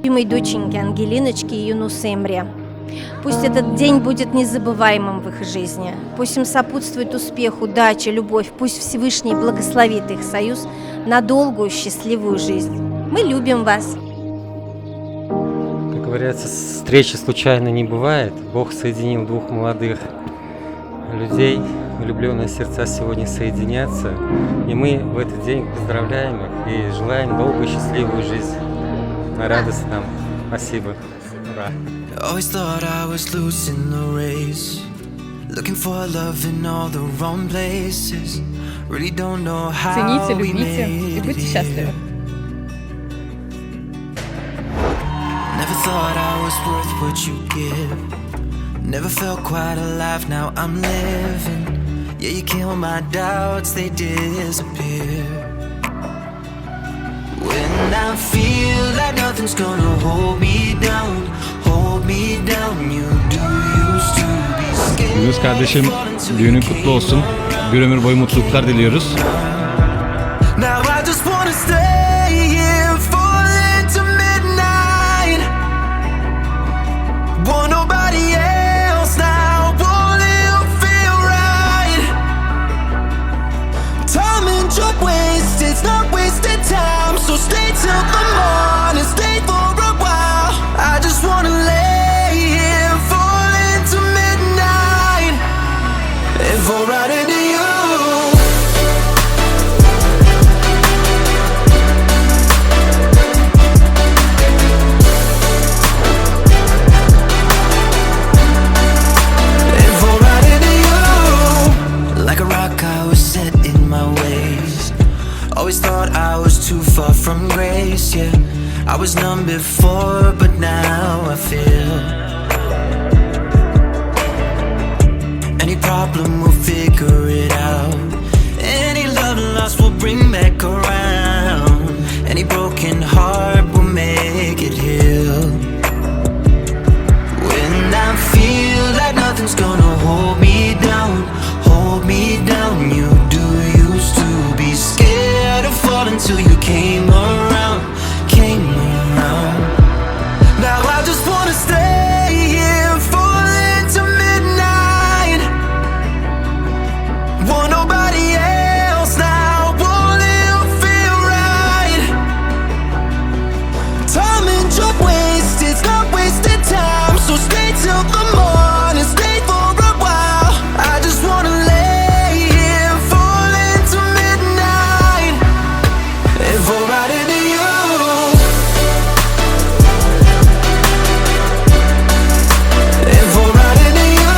Любимой доченьке Ангелиночке и Юнусу Эмре. Пусть этот день будет незабываемым в их жизни. Пусть им сопутствует успех, удача, любовь. Пусть Всевышний благословит их союз на долгую счастливую жизнь. Мы любим вас. Как говорится, встречи случайно не бывает. Бог соединил двух молодых людей. Влюбленные сердца сегодня соединятся. И мы в этот день поздравляем их и желаем долгую счастливую жизнь. На радость нам. Спасибо. Ура. Always thought I was losing the race, looking for love in all the wrong places. Really don't know how Цените, we любите и made будьте it. счастливы. Never thought I was worth what you give. Never felt quite alive, now I'm living. Yeah, you kill my doubts, they disappear. When I feel like nothing's gonna hold me down, you do used to be scared. Yunus kardeşim, düğünün kutlu olsun. Bir ömür boyu mutluluklar diliyoruz. Now I just wanna stay here, fall into midnight. Want nobody else now, won't it feel right? Time and joke wasted, it's not wasted time. So stay till the morning, stay for a while. I just wanna lay here, fall into midnight, and fall right into you. Always thought I was too far from grace, yeah. I was numb before, but now I feel. Any problem, we'll figure it out. Any love lost, we'll bring back around. Any broken heart, we'll make it heal. When I feel like nothing's gonna hold me down, you do used to be scared of falling until you came around. Now I just wanna stay here, fall into midnight. Want nobody else now, won't it feel right? Time and joke wasted, it's not wasted time. So stay till the morning, stay for a while. I just wanna lay here, fall into midnight, and fall right into you. And fall right into you.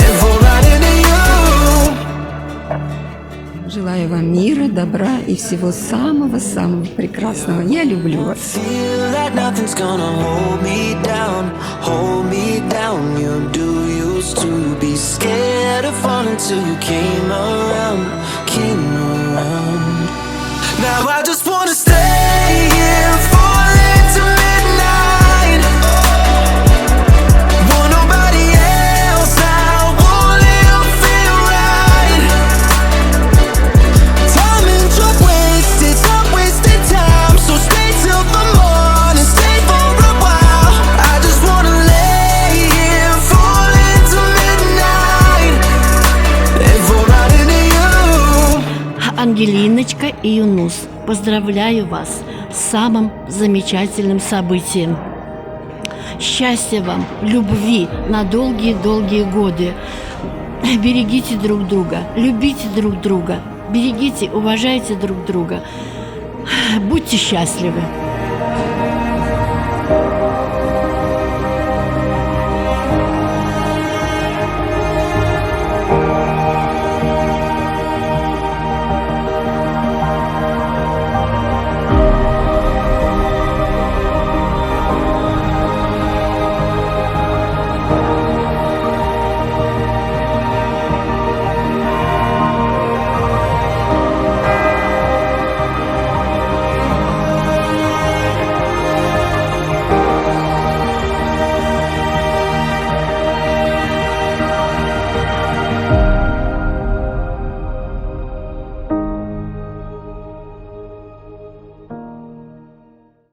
And fall right into you. Желаю вам мира, добра и всего самого-самого прекрасного. Я люблю вас. Feel like nothing's gonna hold me down, you do used to be scared of falling until you came around. Now I just wanna stay here, fall into midnight. Want nobody else now, won't it feel right? Time and joke wasted, it's not wasted time. So stay till the morning, stay for a while. I just wanna lay here, fall into midnight, and fall right into you. Ангелиночка и Юнус, поздравляю вас с самым замечательным событием. Счастья вам, любви на долгие-долгие годы. Берегите друг друга, любите друг друга, берегите, уважайте друг друга. Будьте счастливы.